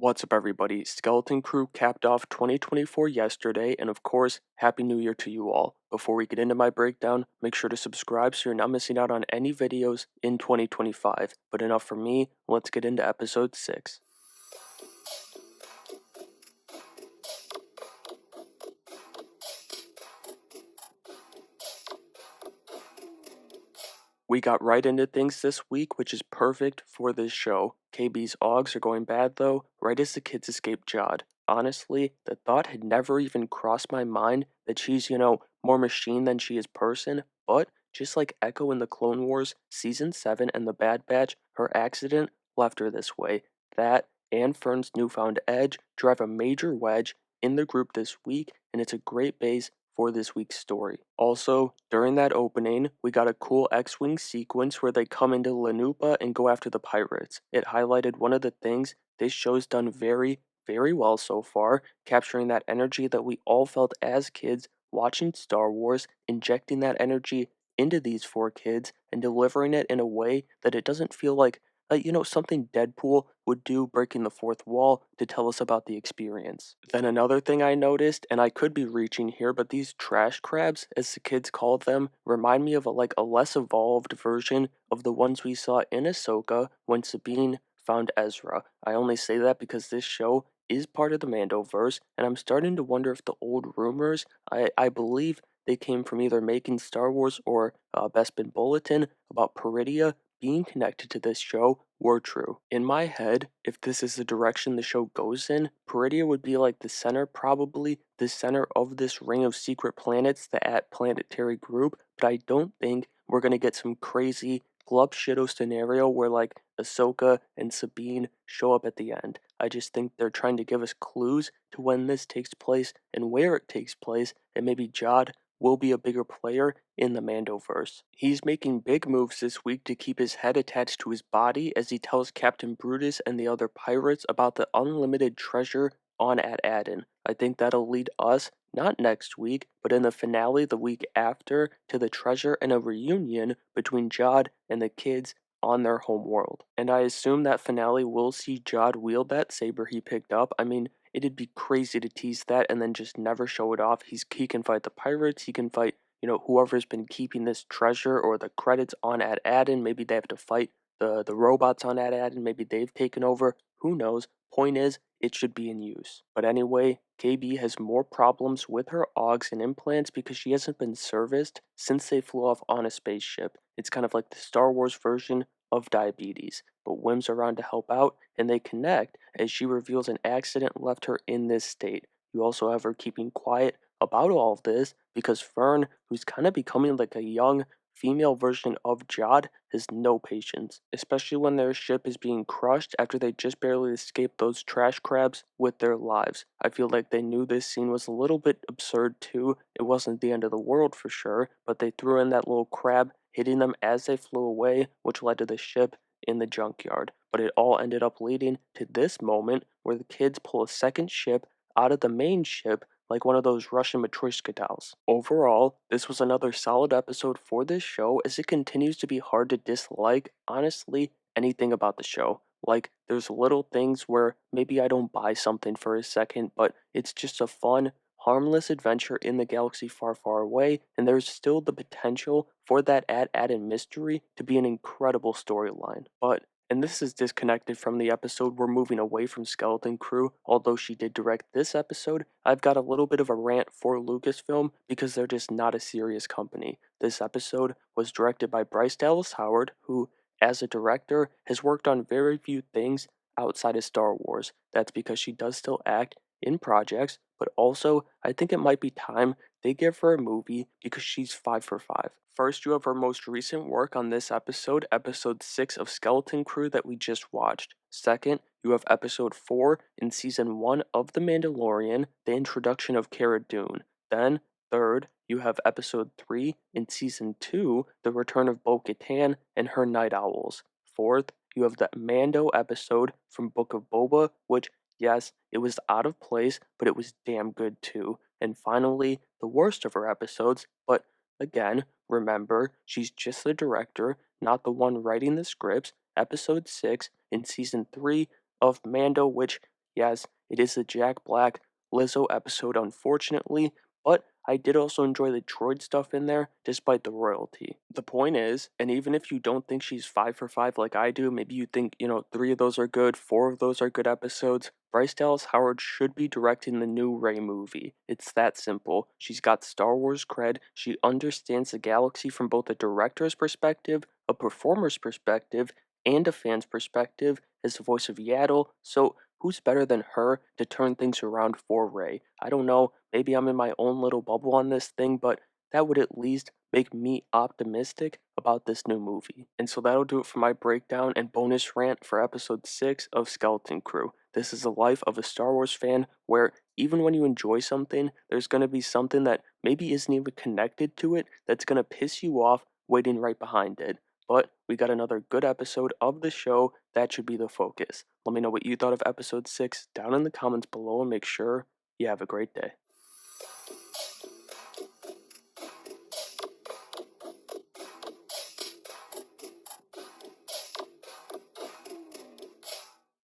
What's up, everybody? Skeleton Crew capped off 2024 yesterday, and of course, Happy New Year to you all. Before we get into my breakdown, make sure to subscribe so you're not missing out on any videos in 2025. But enough from me, let's get into episode 6. We got right into things this week, which is perfect for this show. KB's Augs are going bad though, right as the kids escape Jod. Honestly, the thought had never even crossed my mind that she's, more machine than she is person, but just like Echo in the Clone Wars, Season 7 and The Bad Batch, her accident left her this way. That and Fern's newfound edge drive a major wedge in the group this week, and it's a great base for this week's story. Also, during that opening, we got a cool X-Wing sequence where they come into Lanupa and go after the pirates. It highlighted one of the things this show's done very, very well so far, capturing that energy that we all felt as kids watching Star Wars, injecting that energy into these four kids, and delivering it in a way that it doesn't feel like something Deadpool would do breaking the fourth wall to tell us about the experience. Then another thing I noticed, and I could be reaching here, but these trash crabs, as the kids call them, remind me of a less evolved version of the ones we saw in Ahsoka when Sabine found Ezra. I only say that because this show is part of the Mandoverse, and I'm starting to wonder if the old rumors, I believe they came from either Making Star Wars or Bespin Bulletin about Peridia being connected to this show were true. In my head, if this is the direction the show goes in, Peridia would be like the center, probably the center of this ring of secret planets, the At Planetary group, but I don't think we're gonna get some crazy glub shitto scenario where like Ahsoka and Sabine show up at the end. I just think they're trying to give us clues to when this takes place and where it takes place, and maybe Jod will be a bigger player in the Mandoverse. He's making big moves this week to keep his head attached to his body as he tells Captain Brutus and the other pirates about the unlimited treasure on At Adden. I think that'll lead us, not next week, but in the finale the week after, to the treasure and a reunion between Jod and the kids on their home world. And I assume that finale will see Jod wield that saber he picked up. I mean, it'd be crazy to tease that and then just never show it off. He can fight the pirates, he can fight, whoever's been keeping this treasure or the credits on At Adden. Maybe they have to fight the robots on At Adden, maybe they've taken over. Who knows? Point is, it should be in use. But anyway, KB has more problems with her augs and implants because she hasn't been serviced since they flew off on a spaceship. It's kind of like the Star Wars version of diabetes, but Wim's around to help out, and they connect as she reveals an accident left her in this state. You also have her keeping quiet about all of this because Fern, who's kind of becoming like a young female version of Jod, has no patience, especially when their ship is being crushed after they just barely escaped those trash crabs with their lives. I feel like they knew this scene was a little bit absurd too. It wasn't the end of the world for sure, but they threw in that little crab hitting them as they flew away, which led to the ship in the junkyard. But it all ended up leading to this moment where the kids pull a second ship out of the main ship like one of those Russian Matryoshka dolls. Overall, this was another solid episode for this show as it continues to be hard to dislike, honestly, anything about the show. Like, there's little things where maybe I don't buy something for a second, but it's just a fun, harmless adventure in the galaxy far, far away, and there's still the potential for that added mystery to be an incredible storyline. But and this is disconnected from the episode. We're moving away from Skeleton Crew, although she did direct this episode. I've got a little bit of a rant for Lucasfilm because they're just not a serious company. This episode was directed by Bryce Dallas Howard, who, as a director, has worked on very few things outside of Star Wars. That's because she does still act in projects, but also I think it might be time they give her a movie because she's 5 for 5. First, you have her most recent work on this episode, episode 6 of Skeleton Crew that we just watched. Second, you have episode 4 in season 1 of The Mandalorian, the introduction of Cara Dune. Then, third, you have episode 3 in season 2, the return of Bo-Katan and her Night Owls. Fourth, you have the Mando episode from Book of Boba, which, yes, it was out of place, but it was damn good too. And finally, the worst of her episodes, but again, remember, she's just the director, not the one writing the scripts, episode 6 in season 3 of Mando, which, Yes, it is a Jack Black Lizzo episode, unfortunately, but I did also enjoy the droid stuff in there, despite the royalty. The point is, and even if you don't think she's 5 for 5 like I do, maybe you think, 3 of those are good, 4 of those are good episodes, Bryce Dallas Howard should be directing the new Rey movie. It's that simple. She's got Star Wars cred, she understands the galaxy from both a director's perspective, a performer's perspective, and a fan's perspective as the voice of Yaddle, so who's better than her to turn things around for Rey? I don't know, maybe I'm in my own little bubble on this thing, but that would at least make me optimistic about this new movie. And so that'll do it for my breakdown and bonus rant for episode 6 of Skeleton Crew. This is the life of a Star Wars fan where even when you enjoy something, there's going to be something that maybe isn't even connected to it that's going to piss you off waiting right behind it. But we got another good episode of the show. That should be the focus. Let me know what you thought of episode 6 down in the comments below and make sure you have a great day.